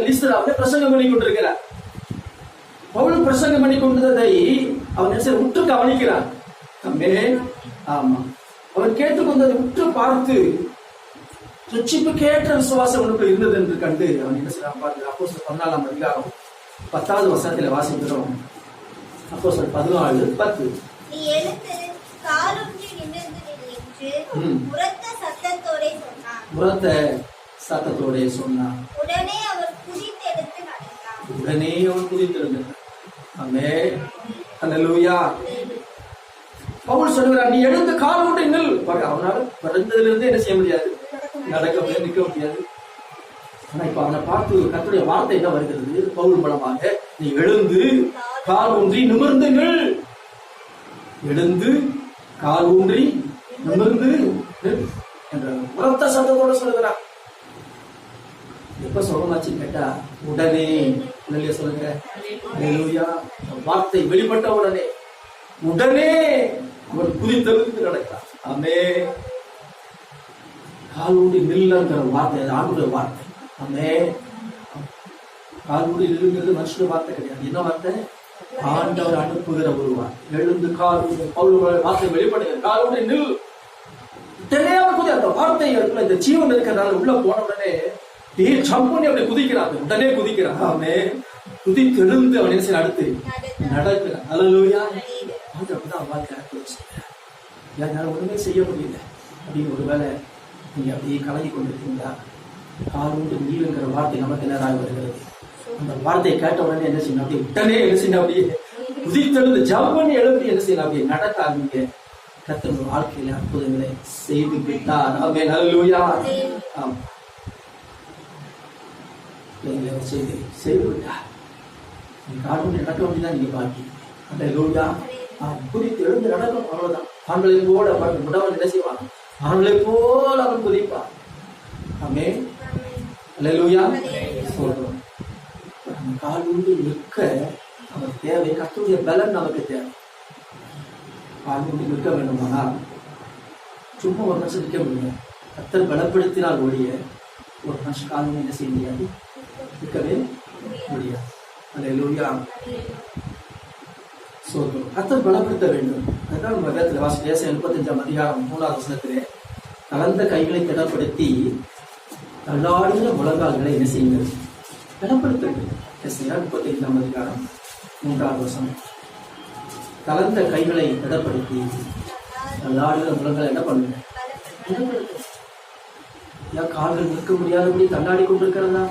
லிஸ்ட்ராவிலே பிரசங்கம் பண்ணி கொண்டிருக்கிறார். பவுல் பிரசங்கம் பண்ணி கொண்டதை அவன் உற்று கவனிக்கிறான். ஆமா, அவன் கேட்டுக்கொண்டதை உற்று பார்த்து ரட்சிப்புக்கேற்ற விசுவாசம் உனக்கு இருந்தது என்று கண்டு அவன் என்ன செய்யறான் பாருங்க. அப்போஸ்தலர் 14ஆம் அதிகாரம் 10வது வசனத்தில் வாசிக்கிறோம். அப்போஸ்தலர் 14:10. நீ எழுந்து காலூன்றி நிமிர்ந்து நில் என்று உரத்த சத்தத்தோடே சொன்னான். உடனே அவர் குதித்தெழுந்து நடந்தான். ஆமென், ஹல்லேலூயா. பவுல் சொல்கிறார், நீ எழுந்து கால் ஊன்றி நில். அவனால பிறந்ததிலிருந்து என்ன செய்ய முடியாது, நடக்க முடியாது, நிற்க முடியாது. ஆனா இப்ப அவனை பார்த்து கர்த்தருடைய வார்த்தை என்ன வருகிறது பவுல் மூலமாக, நீ எழுந்து கால் ஊன்றி நிமிர்ந்து நில். எழுந்து கால் ஊன்றி நிமிர்ந்து நில் என்ற உரத்த சத்தத்தோட சொல்லுகிறான். எப்ப சுகமாச்சு கேட்டா உடனே. சொல்லுங்க, ஹல்லேலூயா. வார்த்தை வெளிப்பட்ட உடனே அவன் குதித்தெழுந்து நடக்கிறான். ஆமென். காலூடி நில்லுங்கிற வார்த்தை ஆண்டுடைய வார்த்தை. ஆமென். காலூடி நில்லுங்கிறது மனுஷனுடைய வார்த்தை கிடையாது. என்ன வார்த்தை? ஆண்டவர் அனுப்புகிற ஒரு வார்த்தை. எழுந்து கால் வார்த்தை வெளிப்படுகிறது. காலூடி நில். உடனே அவன் குதி. அந்த வார்த்தை இந்த ஜீவன் இருக்கிறதால உள்ள போன உடனே சம்பூனி அப்படி குதிக்கிறான். உடனே குதிக்கிறான். ஆமென். குதித்து எழுந்து அவன் என்ன செய்ய அடுத்து நடக்கிறான். ஹல்லேலூயா. அப்படிதான் வாழ்க்கை என்னால ஒண்ணுமே செய்ய முடியல அப்படின்னு ஒருவேளை நீங்க அப்படியே கலங்கி கொண்டிருக்கீங்களா? காலூண்டு நீளுங்கிற வார்த்தை நமக்கு நேராக வருகிறது. அந்த வார்த்தையை கேட்ட உடனே என்ன செய்யணும், அப்படியே உடனே என்ன செய்யணும், அப்படியே குதித்தெழுந்து ஜம்ப் பண்ணி எழுந்து என்ன செய்யணும், அப்படியே நடக்க ஆரம்பிங்க. கர்த்தர் வாழ்க்கையில அற்புதங்களை செய்து விட்டார். ஆமென், ஹல்லேலூயா. ஆமா, செய்து விட்டார். காலூண்டு நடக்க வேண்டியதான் நீங்க பாக்கி. ஹல்லேலூயா. குதித்து எழுந்து நடக்கும். அவ்வளவுதான். ஆண்களை போல உடவன் என்ன செய்வான், ஆண்களை போல அவன் குதிப்பான். ஆமென், ஹல்லேலூயா. சொல்றோம், கால் ஊன்றி நிற்க நமக்கு தேவை. கர்த்தருடைய பலன் நமக்கு தேவை. கால் ஊன்றி நிற்க வேண்டுமானால் சும்மா ஒரு மனுஷன் நிற்க முடியாது. கர்த்தர் பலப்படுத்தினால் ஒழிய ஒரு மனுஷன் கால் ஊன்றி என்ன செய்ய முடியாது, நிற்கவே முடியாது. ஹல்லேலூயா. கர்த்தர் பலப்படுத்த வேண்டும். அதுதான் நம்ம வேதத்தில் வாசி ஏசாயா 35ஆம் அதிகாரம் 3வது வசனத்திலே, கலந்த கைகளை திடப்படுத்தி தள்ளாடுகிற முழங்கால்களை என்ன செய்யுங்கள், திடப்படுத்துங்கள். ஏசாயா 35ஆம் அதிகாரம் 3வது வசனம். கலந்த கைகளை திடப்படுத்தி தள்ளாடுகிற முழங்கால் என்ன பண்ணுங்க, திடப்படுத்துங்க. கால்கள் நிற்க முடியாதபடி தள்ளாடி கொண்டிருக்கிறதா?